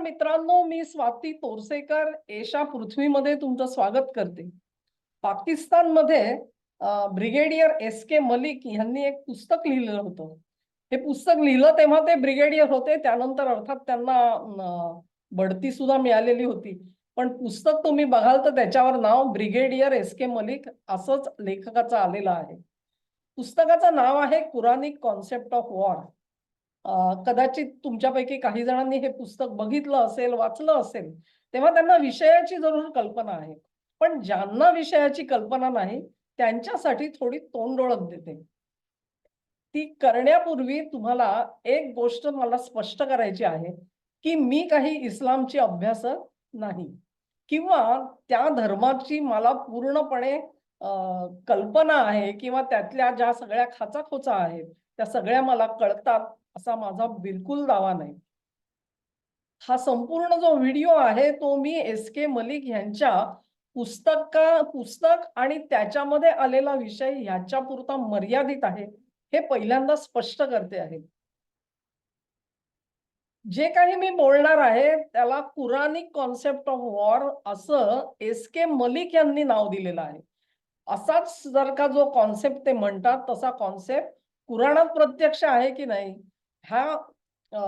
मित्रांनो, मी स्वाती तोरसेकर एशा पृथ्वीमध्ये तुमचं स्वागत करते. पाकिस्तानमध्ये ब्रिगेडियर एस के मलिक यांनी एक पुस्तक लिहिलं होतं. हे पुस्तक लिहिलं तेव्हा ते ब्रिगेडियर होते. त्यानंतर अर्थात त्यांना बढती सुद्धा मिळालेली होती. पण पुस्तक तुम्ही बघाल तर त्याच्यावर नाव ब्रिगेडियर एस के मलिक असंच लेखकाचं आलेलं आहे. पुस्तकाचं नाव आहे कुरानिक कॉन्सेप्ट ऑफ वॉर. कदाचित तुमच्यापैकी काही जणांनी हे पुस्तक बघितलं असेल, वाचलं असेल, तेव्हा त्यांना विषयाची जरूर कल्पना आहे. पण ज्यांना विषयाची कल्पना नाही, त्यांच्यासाठी थोडी तोंडओळख देते. ती करण्यापूर्वी तुम्हाला एक गोष्ट मला स्पष्ट करायची आहे, की मी काही इस्लामची अभ्यासक नाही किंवा त्या धर्माची मला पूर्णपणे कल्पना आहे किंवा त्यातल्या ज्या सगळ्या खाचाखोचा आहेत, त्या सगळ्या मला कळतात असा माझा बिलकुल दावा नाही. हा संपूर्ण जो व्हिडिओ आहे तो मी एस के मलिक यांच्या पुस्तक आणि त्याच्यामध्ये आलेला विषय ह्याच्यापुरता मर्यादित आहे, हे पहिल्यांदा स्पष्ट करते आहे. जे काही मी बोलणार आहे त्याला कुरानिक कॉन्सेप्ट ऑफ वॉर असं एस के मलिक यांनी नाव दिलेलं आहे. असाच जर का जो कॉन्सेप्ट ते म्हणतात तसा कॉन्सेप्ट कुराणात प्रत्यक्ष आहे की नाही, ह्या अ,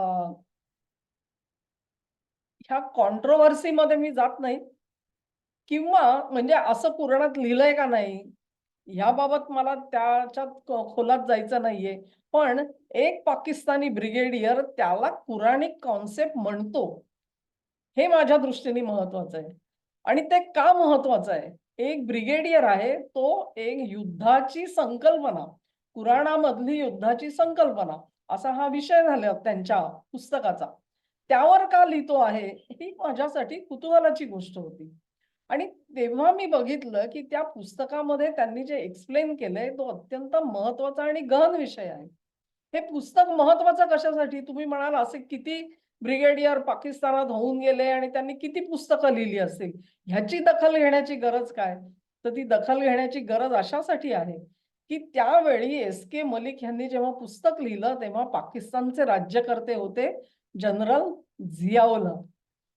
ह्या कॉन्ट्रोव्हर्सी मध्ये मी जात नाही किंवा म्हणजे असं कुराणात लिहिलंय का नाही, ह्याबाबत मला त्याच्यात खोलात जायचं नाहीये. पण एक पाकिस्तानी ब्रिगेडियर त्याला कुरानिक कॉन्सेप्ट म्हणतो, हे माझ्या दृष्टीने महत्वाचं आहे. आणि ते का महत्वाचं आहे? एक ब्रिगेडियर आहे, तो एक युद्धाची संकल्पना, कुराणामधली युद्धाची संकल्पना असा हा विषय झाला त्यांच्या पुस्तकाचा. त्यावर का लिहितो आहे, ही माझ्यासाठी कुतूहलाची गोष्ट होती. आणि तेव्हा मी बघितलं, की त्या पुस्तकामध्ये त्यांनी जे एक्सप्लेन केलंय, तो अत्यंत महत्वाचा आणि गहन विषय आहे. हे पुस्तक महत्वाचं कशासाठी? तुम्ही म्हणाल असे किती ब्रिगेडियर पाकिस्तानात होऊन गेले आणि त्यांनी किती पुस्तकं लिहिली असतील. ह्याची दखल घेण्याची गरज काय? तर ती दखल घेण्याची गरज अशासाठी आहे, की त्यावेळी एस के मलिक यांनी जेव्हा पुस्तक लिहिलं, तेव्हा पाकिस्तानचे राज्यकर्ते होते जनरल झियाउल हक.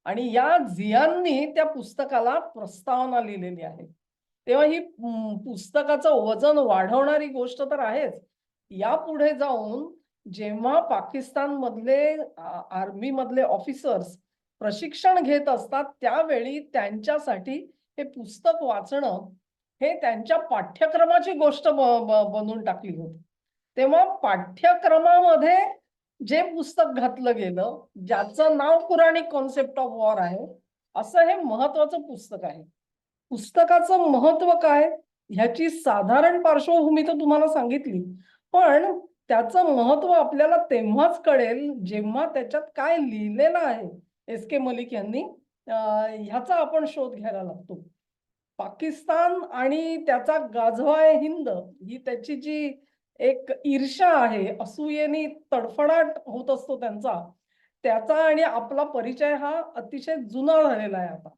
आणि या झियांनी त्या पुस्तकाला प्रस्तावना लिहिलेली आहे. तेव्हा ही पुस्तकाचं वजन वाढवणारी गोष्ट तर आहेच. यापुढे जाऊन जेव्हा पाकिस्तान मधले आर्मी मधले ऑफिसर्स प्रशिक्षण घेत असतात, त्यावेळी त्यांच्यासाठी हे पुस्तक वाचणं हे त्यांच्या पाठ्यक्रमाची गोष्ट बनवून टाकली होती. तेव्हा पाठ्यक्रमामध्ये जे पुस्तक घातलं गेलं, ज्याचं नाव कुरानिक कॉन्सेप्ट ऑफ वॉर आहे, असं हे महत्वाचं पुस्तक आहे. पुस्तकाचं महत्व काय? ह्याची साधारण पार्श्वभूमी तर तुम्हाला सांगितली. पण त्याचं महत्व आपल्याला तेव्हाच कळेल, जेव्हा त्याच्यात काय लिहिलेलं आहे एस के मलिक यांनी, ह्याचा आपण शोध घ्यायला लागतो. पाकिस्तान आणि त्याचा गाझवा-ए-हिंद ही त्याची जी एक ईर्ष्या आहे, असूयेने तडफडाट होत असतो त्यांचा, त्याचा आणि आपला परिचय हा अतिशय जुना झालेला आहे आता.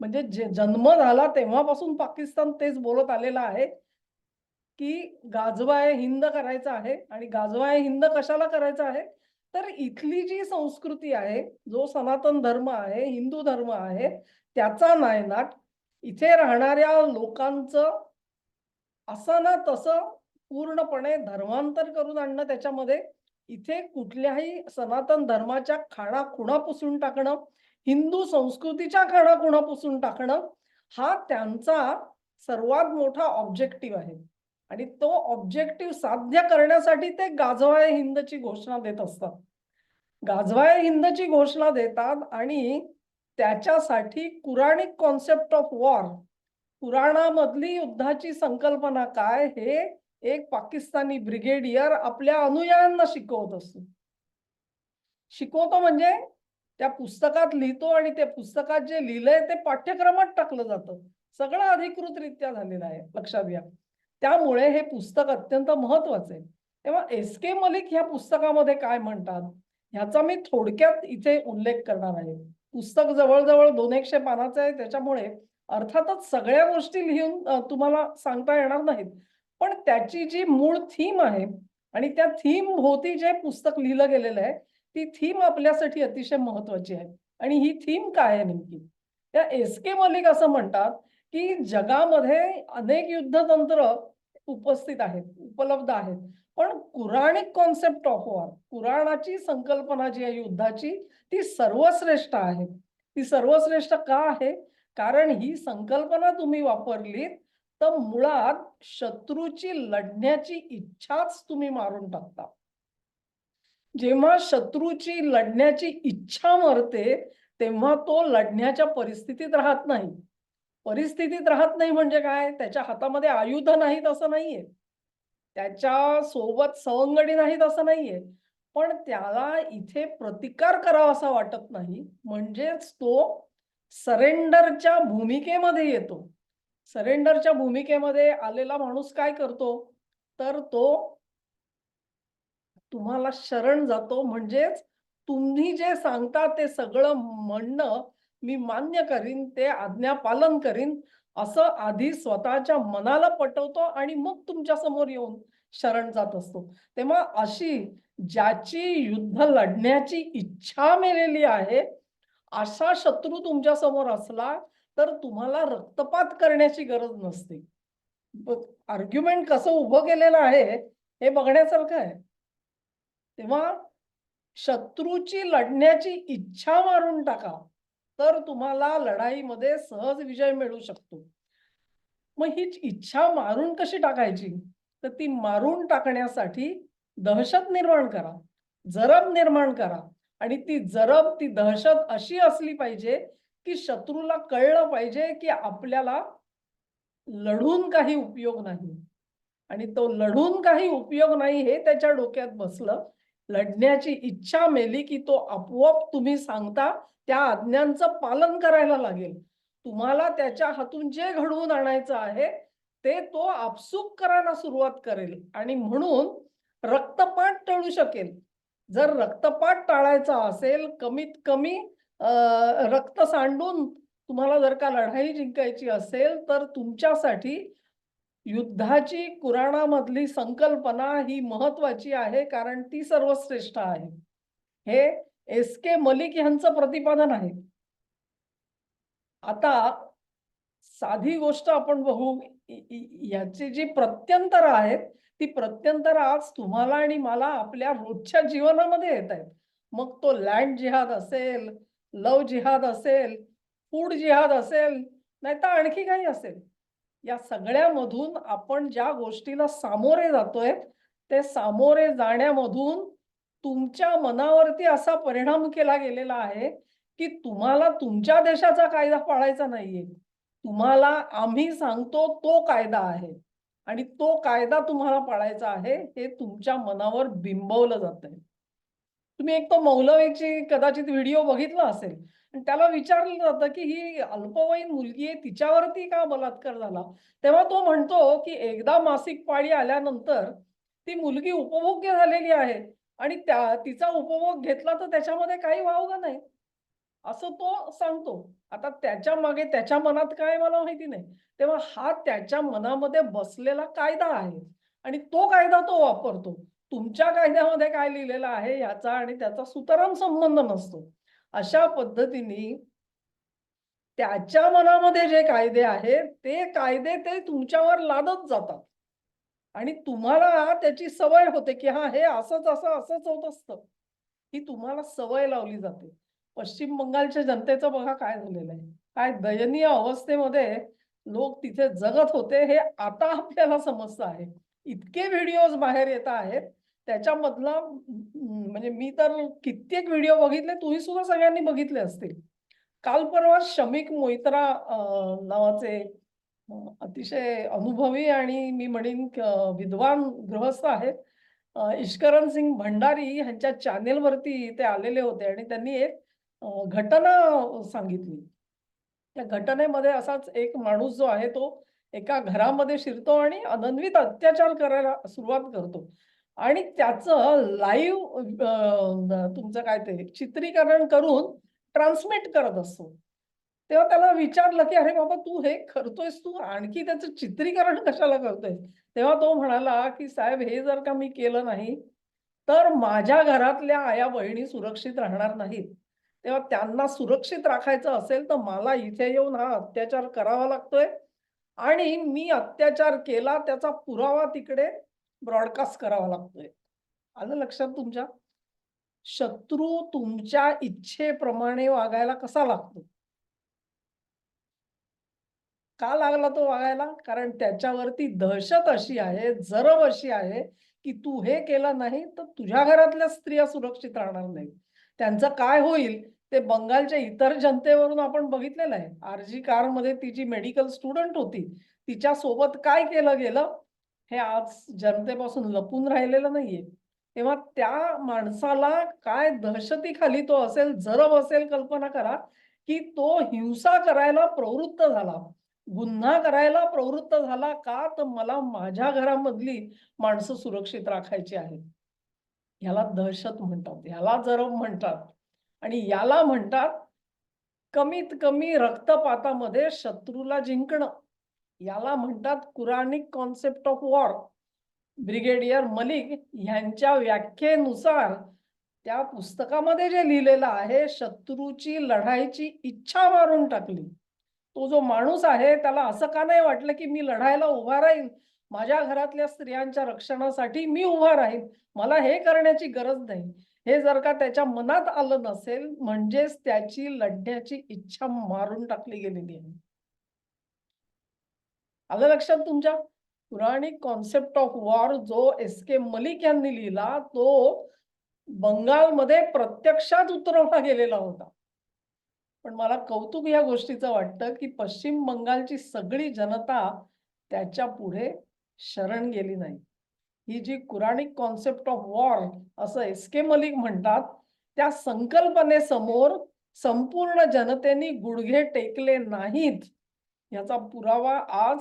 म्हणजे जन्म झाला तेव्हापासून पाकिस्तान तेच बोलत आलेला आहे, की गाझवा-ए-हिंद करायचा आहे आणि गाझवा-ए-हिंद कशाला करायचा आहे? तर इथली जी संस्कृती आहे, जो सनातन धर्म आहे, हिंदू धर्म आहे, त्याचा नायनाट, इथे राहणाऱ्या लोकांचं असं ना तसं पूर्णपणे धर्मांतर करून आणणं त्याच्यामध्ये, इथे कुठल्याही सनातन धर्माच्या खाणा-खुणा पुसून टाकणं, हिंदू संस्कृतीच्या खाणा-खुणा पुसून टाकणं, हा त्यांचा सर्वात मोठा ऑब्जेक्टिव्ह आहे. आणि तो ऑब्जेक्टिव्ह साध्य करण्यासाठी ते गाझवा-ए-हिंदची घोषणा देत असतात. गाझवा-ए-हिंदची घोषणा देतात आणि त्याच्यासाठी कुरानिक कॉन्सेप्ट ऑफ वॉर, पुराणामधली युद्धाची संकल्पना काय, हे एक पाकिस्तानी ब्रिगेडियर आपल्या अनुयायांना शिकवत असतो. शिकवतो म्हणजे त्या पुस्तकात लिहितो आणि त्या पुस्तकात जे लिहिलंय ते पाठ्यक्रमात टाकलं जातं. सगळं अधिकृतरित्या झालेलं आहे, लक्षात घ्या. त्यामुळे हे पुस्तक अत्यंत महत्वाचं आहे. तेव्हा एस के मलिक ह्या पुस्तकामध्ये काय म्हणतात, ह्याचा मी थोडक्यात इथे उल्लेख करणार आहे. पुस्तक जवळ-जवळ 200 पानाचं आहे, त्याच्यामुळे अर्थातच सगळ्या गोष्टी लिहून तुम्हाला सांगता येणार नाहीत. पण त्याची जी मूळ थीम आहे आणि त्या थीम भोवती जे पुस्तक लिहिलं गेलेलं आहे, ती थीम आपल्यासाठी अतिशय महत्वाची आहे. आणि ही थीम काय आहे नेमकी? त्या एस के मलिक असं म्हणतात, की जगामध्ये अनेक युद्धतंत्र उपस्थित आहेत, उपलब्ध आहेत. पण कुराणिक कॉन्सेप्ट ऑफ वॉर, कुराणाची संकल्पना जी आहे युद्धाची, ती सर्वश्रेष्ठ आहे. ती सर्वश्रेष्ठ का आहे? कारण ही संकल्पना तुम्ही वापरलीत, तर मुळात शत्रूची लढण्याची इच्छाच तुम्ही मारून टाकता. जेव्हा शत्रूची लढण्याची इच्छा मरते, तेव्हा तो लढण्याच्या परिस्थितीत राहत नाही. परिस्थितीत राहत नाही म्हणजे काय? त्याच्या हातामध्ये आयुध नाहीत असं नाहीये. त्याच्या सोबत सवंगडी नाहीत असं नाहीये. पण त्याला इथे प्रतिकार करावासा वाटत नाही. म्हणजेच तो सरेंडरच्या भूमिकेमध्ये येतो. सरेंडरच्या भूमिकेमध्ये आलेला माणूस काय करतो? तर तो तुम्हाला शरण जातो म्हणजेच तुम्ही जे सांगता ते सगळं म्हणणं मी मान्य करीन, ते आज्ञा पालन करीन, असं आधी स्वतःच्या मनाला पटवतो आणि मग तुमच्या समोर येऊन शरण जात असतो. तेव्हा अशी ज्याची युद्ध लढण्याची इच्छा मेलेली आहे, असा शत्रू तुमच्या समोर असला, तर तुम्हाला रक्तपात करण्याची गरज नसते. आर्ग्युमेंट कसं उभं केलेलं आहे, हे बघण्यासारखं आहे. तेव्हा शत्रूची लढण्याची इच्छा मारून टाका, तर तुम्हाला लढाईमध्ये सहज विजय मिळू शकतो. मग ही इच्छा मारून कशी टाकायची? तर ती मारून टाकण्यासाठी दहशत निर्माण करा, जरब निर्माण करा आणि ती जरब, ती दहशत अशी असली पाहिजे, की शत्रूला कळलं पाहिजे, की आपल्याला लढून काही उपयोग नाही. आणि तो लढून काही उपयोग नाही हे त्याच्या डोक्यात बसलं. लढण्याची इच्छा मेली, की तो आपोआप तुम्ही सांगता त्या आज्ञांचं पालन करायला लागेल. तुम्हाला त्याच्या हातून जे घडवून आणायचं आहे, ते तो आपसूक करायला सुरुवात करेल आणि म्हणून रक्तपात टळू शकेल. जर रक्तपात टाळायचा असेल, कमीत कमी अ, रक्त सांडून तुम्हाला जर का लढाई जिंकायची असेल, तर तुमच्यासाठी युद्धाची कुराणामधली संकल्पना ही महत्वाची आहे, कारण ती सर्वश्रेष्ठ आहे. हे एस के मलिक यांचं प्रतिपादन आहे. आता साधी गोष्ट आपण बघू, याची जी प्रत्यंतर आहेत, ती प्रत्यंतर आज तुम्हाला आणि मला आपल्या रोजच्या जीवनामध्ये येत आहेत. मग तो लँड जिहाद असेल, लव्ह जिहाद असेल, फूड जिहाद असेल, नाहीतर आणखी काही असेल. या सगळ्यामधून आपण ज्या गोष्टीला सामोरे जातोय, ते सामोरे जाण्यामधून तुमच्या मनावरती असा परिणाम केला गेलेला आहे, की तुम्हाला तुमच्या देशाचा कायदा पाळायचा नाहीये. तुम्हाला आम्ही सांगतो तो कायदा आहे आणि तो कायदा तुम्हाला पाळायचा आहे, हे तुमच्या मनावर बिंबवलं जातंय. तुम्ही एक तो मौलवीची कदाचित व्हिडिओ बघितला असेल आणि त्याला विचारलं जातं, की ही अल्पवयीन मुलगी आहे, तिच्यावरती का बलात्कार झाला? तेव्हा तो म्हणतो, की एकदा मासिक पाळी आल्यानंतर ती मुलगी उपभोग्य झालेली आहे आणि तिचा उपभोग घेतला तर त्याच्यामध्ये काही वावग नाही. असं तो सांगतो. आता त्याच्या मागे त्याच्या मनात काय आहे मला माहिती नाही. तेव्हा हा त्याच्या मनामध्ये बसलेला कायदा आहे आणि तो कायदा तो वापरतो. तुमच्या कायद्यामध्ये काय लिहिलेलं आहे याचा आणि त्याचा सुतराम संबंध नसतो. अशा पद्धतीने त्याच्या मनामध्ये जे कायदे आहेत, ते कायदे ते तुमच्यावर लादत जातात. आणि तुम्हाला त्याची सवय होते, की हां, हे असंच, असंच होत असतं. ही तुम्हाला सवय लावली जाते. पश्चिम बंगालच्या जनतेचं बघा काय झालेलं आहे. काय दयनीय अवस्थेमध्ये लोक तिथे जगत होते, हे आता आपल्याला समजतं आहे. इतके व्हिडिओज बाहेर येत आहेत. त्याच्यामधला म्हणजे मी तर कित्येक व्हिडिओ बघितले, तुम्ही सुद्धा सगळ्यांनी बघितले असतील. काल परवा शमीक मोइत्रा नावाचे अतिशय अनुभवी आणि मी म्हणेन विद्वान गृहस्थ आहेत. इश्करण सिंग भंडारी ह्यांच्या चॅनेलवरती ते आलेले होते आणि त्यांनी एक घटना सांगितली. त्या घटनेमध्ये असाच एक माणूस जो आहे तो एका घरामध्ये शिरतो आणि अनन्वित अत्याचार करायला सुरुवात करतो. आणि त्याचं लाईव्ह तुमचं काय ते चित्रीकरण करून ट्रान्समिट करत असतो. तेव्हा त्याला विचारलं, की "अरे बाबा तू हे करतोयस, तू आणखी त्याचं चित्रीकरण कशाला करतोयस?" तेव्हा तो म्हणाला, की "साहेब हे जर का मी केलं नाही, तर माझ्या घरातल्या आया-बहिणी सुरक्षित राहणार नाहीत. तेव्हा त्यांना सुरक्षित राखायचं असेल तर मला इथे येऊन हा अत्याचार करावा लागतोय आणि मी अत्याचार केला त्याचा पुरावा तिकडे ब्रॉडकास्ट करावा लागतोय. आलं लक्षात तुमच्या? शत्रू तुमच्या इच्छेप्रमाणे वागायला कसा लागतो? का लागला तो वागायला? कारण त्याच्यावरती दहशत अशी आहे, जरब अशी आहे, की तू हे केलं नाही तर तुझ्या घरातल्या स्त्रिया सुरक्षित राहणार नाहीत. त्यांचं काय होईल ते बंगालच्या इतर जनतेवरून आपण बघितलेलं आहे. आर.जी. कारमध्ये ती जी मेडिकल स्टुडंट होती, तिच्यासोबत काय केलं गेलं, हे आज जनतेपासून लपून राहिलेलं नाहीये. तेव्हा त्या माणसाला काय दहशतीखाली तो असेल, जरब असेल कल्पना करा, की तो हिंसा करायला प्रवृत्त झाला. गुन्हा करायला प्रवृत्त झाला का? तर मला माझ्या घरामधली माणसं सुरक्षित राखायची आहेत. ह्याला दहशत म्हणतात, ह्याला जरब म्हणतात आणि याला म्हणतात कमीत कमी रक्तपातामध्ये शत्रूला जिंकणं. याला म्हणतात Quranic concept of war. Brigadier Malik यांच्या व्याख्येनुसार त्या पुस्तकामध्ये जे लिहिलेलं आहे, शत्रूची लढाईची इच्छा मारून टाकली. तो जो माणूस आहे त्याला असं का नाही वाटलं, की मी लढायला उभा राहीन. माझ्या घरातल्या स्त्रियांच्या रक्षणासाठी मी उभा राहीन. मला हे करण्याची गरज नाही. हे जर का त्याच्या मनात आलं नसेल, म्हणजेच त्याची लढण्याची इच्छा मारून टाकली गेलेली आहे. आलं लक्षात तुमच्या? पुराणिक कॉन्सेप्ट ऑफ वॉर जो एस.के. मलिक यांनी लिहिला, तो बंगालमध्ये प्रत्यक्षात उतरवला गेलेला होता. पण मला कौतुक या गोष्टीचं वाटतं, की पश्चिम बंगालची सगळी जनता त्याच्या पुढे शरण गेली नाही. ही जी कुरानिक कॉन्सेप्ट ऑफ वॉर असं एस.के. मलिक म्हणतात, त्या संकल्पनेसमोर संपूर्ण जनतेने गुडघे टेकले नाहीत. याचा पुरावा आज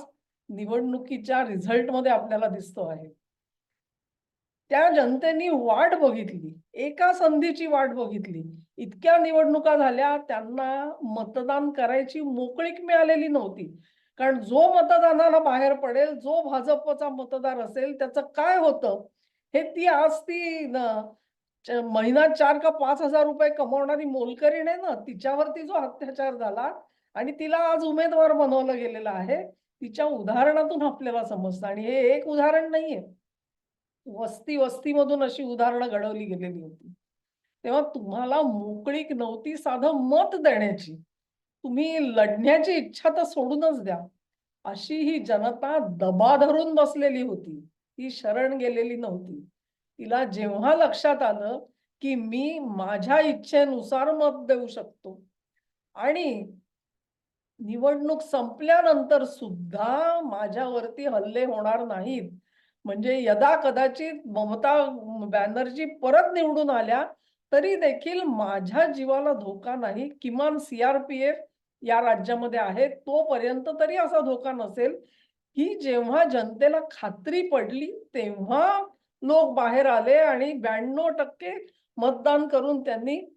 निवडणुकीच्या रिझल्टमध्ये आपल्याला दिसतो आहे. त्या जनतेनी वाट बघितली. एका संधीची वाट बघितली. इतक्या निवडणुका झाल्या, त्यांना मतदान करायची मोकळीक मिळालेली नव्हती. कारण जो मतदानाला बाहेर पडेल, जो भाजपचा मतदार असेल, त्याचं काय होतं, हे ती आज ती महिन्यात 4 का ₹5,000 कमवणारी मोलकरीण आहे ना, तिच्यावरती जो अत्याचार झाला आणि तिला आज उमेदवार बनवलं गेलेलं आहे, तिच्या उदाहरणातून आपल्याला समजतं आणि हे एक उदाहरण नाहीये. वस्ती-वस्तीमधून अशी उदाहरणं घडवली गेलेली होती. तेव्हा तुम्हाला मोकळीक नव्हती साधं मत देण्याची. तुम्ही लढण्याची इच्छा तर सोडूनच द्या. अशी ही जनता दबा धरून बसलेली होती. ती शरण गेलेली नव्हती. तिला जेव्हा लक्षात आलं, की मी माझ्या इच्छेनुसार मत देऊ शकतो आणि निवडणूक संपल्यानंतर सुद्धा माझ्यावरती हल्ले होणार नाहीत. म्हणजे यदाकदाचित ममता बॅनर्जी परत निवडून आल्या, तरी देखील माझ्या जीवाला धोका नाही. किमान सी-आर-पी-एफ या राज्यामध्ये आहे, तोपर्यंत तरी असा धोका नसेल. ही जेव्हा जनतेला खात्री पडली, तेव्हा लोक बाहेर आले आणि 92% मतदान करून त्यांनी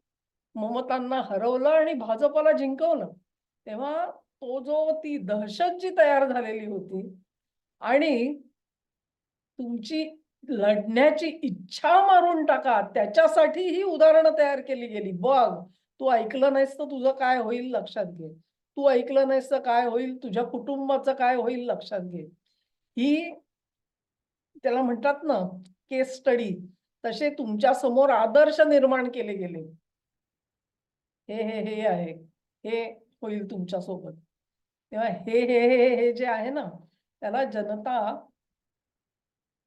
ममतांना हरवलं आणि भाजपला जिंकवलं. तेव्हा तो जो ती दहशत जी तयार झालेली होती आणि तुमची लढण्याची इच्छा मारून टाका, त्याच्यासाठी ही उदाहरणं तयार केली गेली. बघ, तू ऐकलं नाहीस तर तुझं काय होईल लक्षात घे. तू ऐकलं नाहीस तर काय होईल, तुझ्या कुटुंबाचं काय होईल लक्षात घे. ही त्याला म्हणतात ना केस स्टडी, तसे तुमच्या समोर आदर्श निर्माण केले गेले. हे आहे. हे होईल तुमच्यासोबत. तेव्हा हे जे आहे ना, त्याला जनता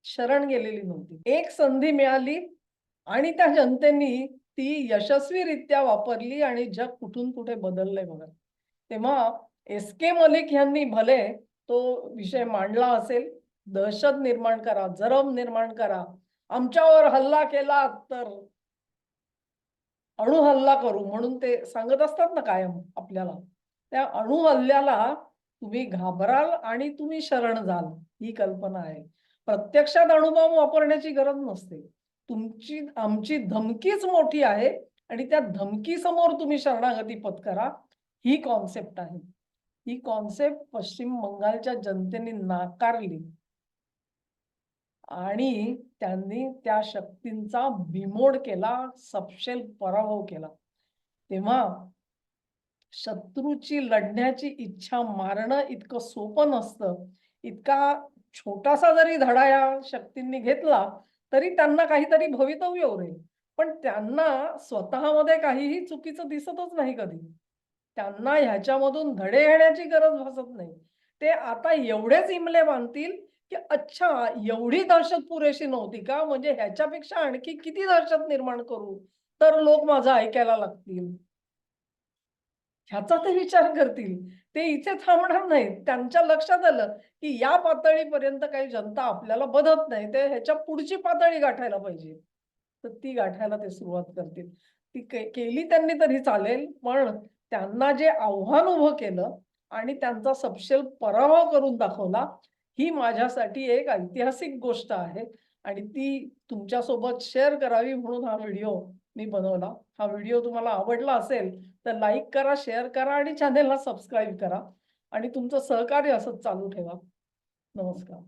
शरण गेलेली नव्हती. एक संधी मिळाली आणि त्या जनतेनी ती यशस्वीरित्या वापरली आणि जग कुठून कुठे बदललंय बघा. तेव्हा एस.के. मलिक यांनी भले तो विषय मांडला असेल, दहशत निर्माण करा, जरब निर्माण करा. आमच्यावर हल्ला केला तर अणु हल्ला करू म्हणून ते सांगत असतात ना कायम आपल्याला. त्या अणु हल्ल्याला तुम्ही घाबराल आणि तुम्ही शरण जाल, ही कल्पना आहे. प्रत्यक्षात अणुबॉम्ब वापरण्याची गरज नसते. तुमची आमची धमकीच मोठी आहे आणि त्या धमकीसमोर तुम्ही शरणागती पत्करा, ही कॉन्सेप्ट आहे. ही कॉन्सेप्ट पश्चिम बंगालच्या जनतेने नाकारली. आणि त्यांनी त्या शक्तींचा बिमोड केला, सपशेल पराभव केला. तेव्हा शत्रूची लढण्याची इच्छा मारणं इतकं सोपं नसतं. इतका छोटासा जरी धडा या शक्तींनी घेतला, तरी त्यांना काहीतरी भवितव्य उरेल. पण त्यांना स्वतःमध्ये काहीही चुकीचं दिसतच नाही कधी. त्यांना ह्याच्यामधून धडे घेण्याची गरज भासत नाही. ते आता एवढेच इमले बांधतील, की अच्छा एवढी दहशत पुरेशी नव्हती का? म्हणजे ह्याच्यापेक्षा आणखी किती दहशत निर्माण करू, तर लोक माझं ऐकायला लागतील. ह्याचा ते विचार करतील. ते इथे थांबणार नाहीत. त्यांच्या लक्षात आलं, की या पातळीपर्यंत काही जनता आपल्याला बघत नाही. ते ह्याच्या पुढची पातळी गाठायला पाहिजे. तर ती गाठायला ते सुरुवात करतील. ती केली त्यांनी तरी चालेल, पण त्यांना जे आव्हान उभं केलं आणि त्यांचा सपशेल पराभव करून दाखवला, ही माझ्यासाठी एक ऐतिहासिक गोष्ट आहे आणि ती तुमच्यासोबत शेअर करावी म्हणून हा व्हिडिओ मी बनवला. हा व्हिडिओ तुम्हाला आवडला असेल तर लाईक करा, शेअर करा आणि चॅनेलला सबस्क्राईब करा आणि तुमचं सहकार्य असंच चालू ठेवा. नमस्कार.